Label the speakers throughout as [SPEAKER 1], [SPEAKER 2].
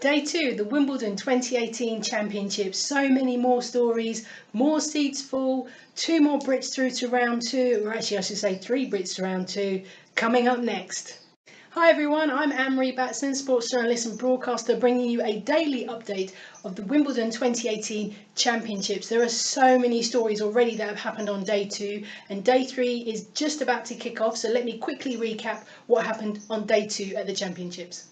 [SPEAKER 1] Day 2, the Wimbledon 2018 Championships. So many more stories, more seeds full, 2 more Brits through to round 2, or actually I should say 3 Brits to round 2, coming up next. Hi everyone, I'm Anne-Marie Batson, sports journalist and broadcaster, bringing you a daily update of the Wimbledon 2018 Championships. There are so many stories already that have happened on day 2, and day 3 is just about to kick off, so let me quickly recap what happened on day 2 at the Championships.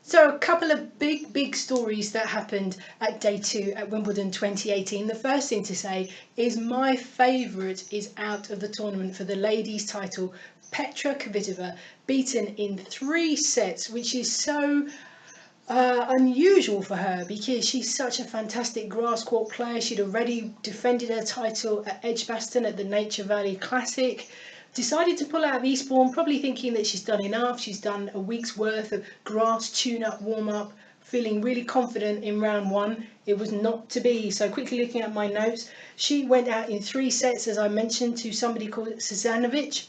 [SPEAKER 1] So a couple of big stories that happened at day 2 at Wimbledon 2018. The first thing to say is my favourite is out of the tournament for the ladies' title. Petra Kvitova beaten in 3 sets, which is so unusual for her because she's such a fantastic grass court player. She'd already defended her title at Edgbaston at the Nature Valley Classic. Decided to pull out of Eastbourne, probably thinking that she's done enough. She's done a week's worth of grass tune-up, warm-up, feeling really confident in round 1. It was not to be. So quickly looking at my notes, she went out in 3 sets, as I mentioned, to somebody called Suzanovic,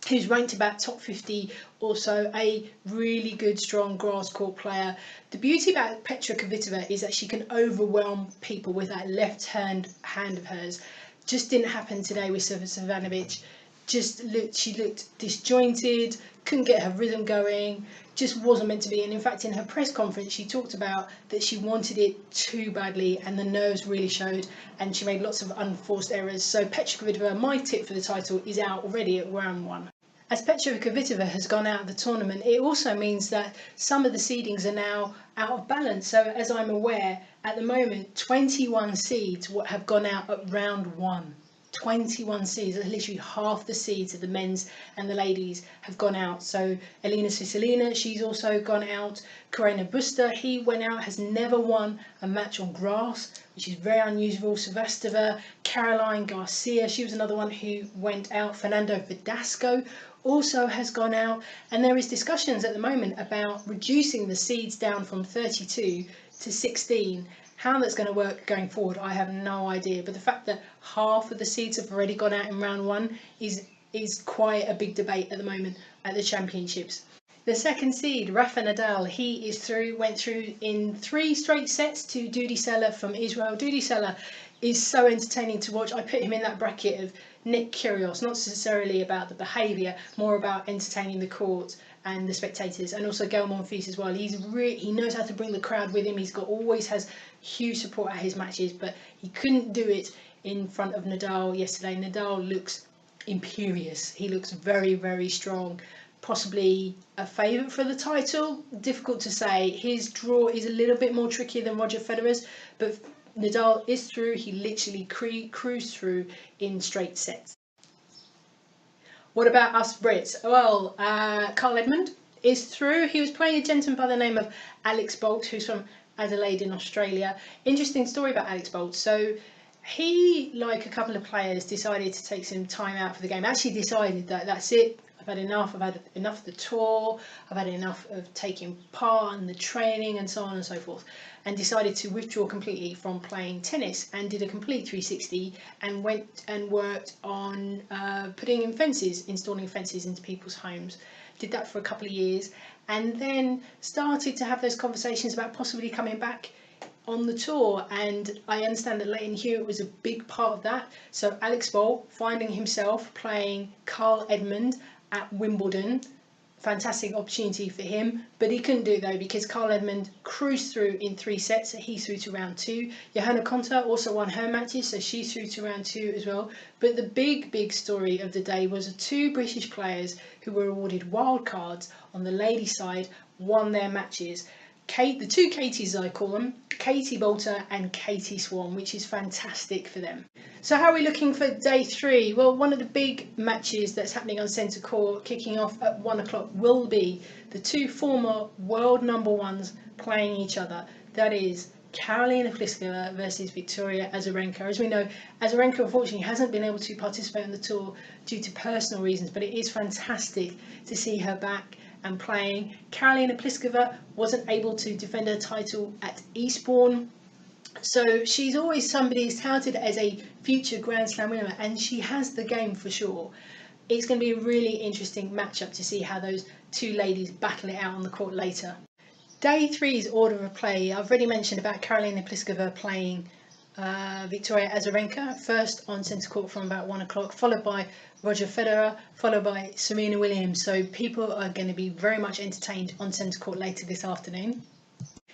[SPEAKER 1] who's ranked about top 50, also a really good, strong grass court player. The beauty about Petra Kvitova is that she can overwhelm people with that left hand of hers. Just didn't happen today with Suzanovic. She looked disjointed, couldn't get her rhythm going, just wasn't meant to be. And in fact, in her press conference, she talked about that she wanted it too badly and the nerves really showed, and she made lots of unforced errors. So Petra Kvitova, my tip for the title, is out already at round 1. As Petra Kvitova has gone out of the tournament, it also means that some of the seedings are now out of balance. So as I'm aware, at the moment, 21 seeds have gone out at round 1. 21 seeds, that's literally half the seeds of the men's and the ladies have gone out. So Elina Svitolina, she's also gone out. Carreño Busta, he went out, has never won a match on grass, which is very unusual. Sevastova, Caroline Garcia, she was another one who went out. Fernando Verdasco also has gone out, and there is discussions at the moment about reducing the seeds down from 32 to 16. How that's going to work going forward, I have no idea. But the fact that half of the seeds have already gone out in round 1 is quite a big debate at the moment at the Championships. The second seed, Rafa Nadal, he is through, went through in 3 straight sets to Dudi Sela from Israel. Dudi Sela is so entertaining to watch. I put him in that bracket of Nick Kyrgios, not necessarily about the behaviour, more about entertaining the court and the spectators, and also Gael Monfils as well. He knows how to bring the crowd with him. Always has huge support at his matches, but he couldn't do it in front of Nadal yesterday. Nadal looks imperious. He looks very strong. Possibly a favourite for the title. Difficult to say. His draw is a little bit more tricky than Roger Federer's, but Nadal is through. He literally cruised through in straight sets. What about us Brits? Well, Carl Edmund is through. He was playing a gentleman by the name of Alex Bolt, who's from Adelaide in Australia. Interesting story about Alex Bolt. So he, like a couple of players, decided to take some time out for the game. Actually decided that that's it. I've had enough. I've had enough of the tour. I've had enough of taking part in the training and so on and so forth, and decided to withdraw completely from playing tennis, and did a complete 360 and went and worked on putting in fences, installing fences into people's homes. Did that for a couple of years, and then started to have those conversations about possibly coming back on the tour. And I understand that Leighton Hewitt was a big part of that. So Alex Bolt finding himself playing Carl Edmund at Wimbledon, fantastic opportunity for him, but he couldn't do it though because Carl Edmund cruised through in 3 sets. He's through to round 2. Johanna Konta also won her matches, so she's through to round 2 as well. But the big story of the day was the 2 British players who were awarded wild cards on the ladies' side won their matches. The 2 Katies, as I call them, Katie Boulter and Katie Swan, which is fantastic for them. So how are we looking for day 3? Well, one of the big matches that's happening on centre court, kicking off at 1 o'clock, will be the 2 former world number 1s playing each other. That is Karolina Pliskova versus Victoria Azarenka. As we know, Azarenka unfortunately hasn't been able to participate on the tour due to personal reasons, but it is fantastic to see her back and playing. Karolina Pliskova wasn't able to defend her title at Eastbourne, so she's always somebody who's touted as a future Grand Slam winner, and she has the game for sure. It's going to be a really interesting matchup to see how those 2 ladies battle it out on the court later. Day 3's order of play. I've already mentioned about Karolina Pliskova playing Victoria Azarenka first on centre court from about 1 o'clock, followed by Roger Federer, followed by Serena Williams. So people are going to be very much entertained on centre court later this afternoon.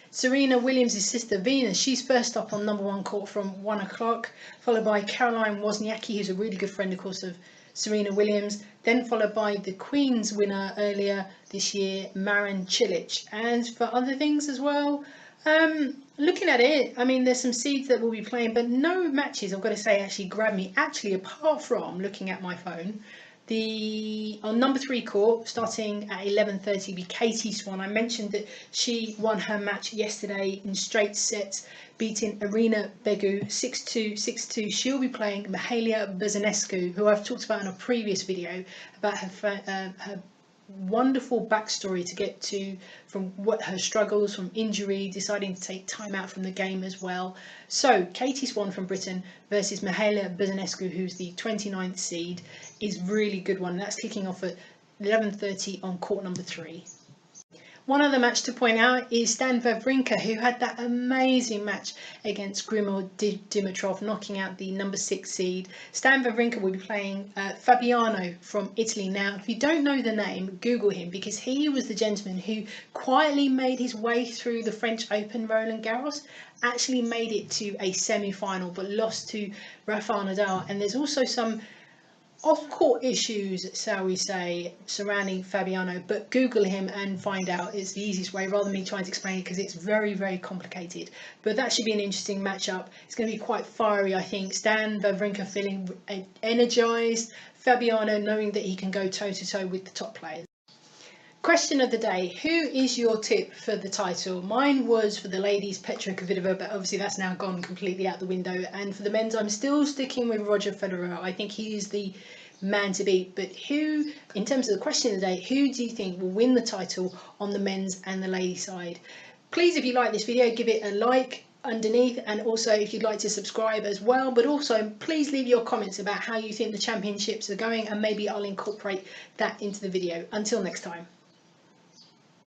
[SPEAKER 1] Serena Williams' sister Venus, she's first up on number 1 court from 1 o'clock, followed by Caroline Wozniacki, who's a really good friend, of course, of Serena Williams, then followed by the Queen's winner earlier this year, Marin Cilic. And for other things as well, looking at it, I mean, there's some seeds that will be playing, but no matches, I've got to say, actually grab me, actually, apart from looking at my phone. On number 3 court, starting at 11:30, be Katie Swan. I mentioned that she won her match yesterday in straight sets, beating Irina Begu 6-2, 6-2. She'll be playing Mihaela Buzănescu, who I've talked about in a previous video about her wonderful backstory to get to, from what her struggles, from injury, deciding to take time out from the game as well. So Katie Swan from Britain versus Mihaela Buzănescu, who's the 29th seed, is really good one. That's kicking off at 11:30 on court number 3. One other match to point out is Stan Wawrinka, who had that amazing match against Grigor Dimitrov, knocking out the number 6 seed. Stan Wawrinka will be playing Fabiano from Italy. Now, if you don't know the name, Google him, because he was the gentleman who quietly made his way through the French Open Roland Garros, actually made it to a semi-final, but lost to Rafael Nadal. And there's also some off-court issues, shall we say, surrounding Fabiano, but Google him and find out. It's the easiest way, rather than me trying to explain it, because it's very, very complicated. But that should be an interesting matchup. It's going to be quite fiery, I think. Stan Wawrinka feeling energised, Fabiano knowing that he can go toe-to-toe with the top players. Question of the day: who is your tip for the title? Mine was for the ladies, Petra Kvitova, but obviously that's now gone completely out the window. And for the men's, I'm still sticking with Roger Federer. I think he is the man to beat. But who, in terms of the question of the day, who do you think will win the title on the men's and the ladies side? Please, if you like this video, give it a like underneath, and also if you'd like to subscribe as well. But also please leave your comments about how you think the championships are going, and maybe I'll incorporate that into the video. Until next time.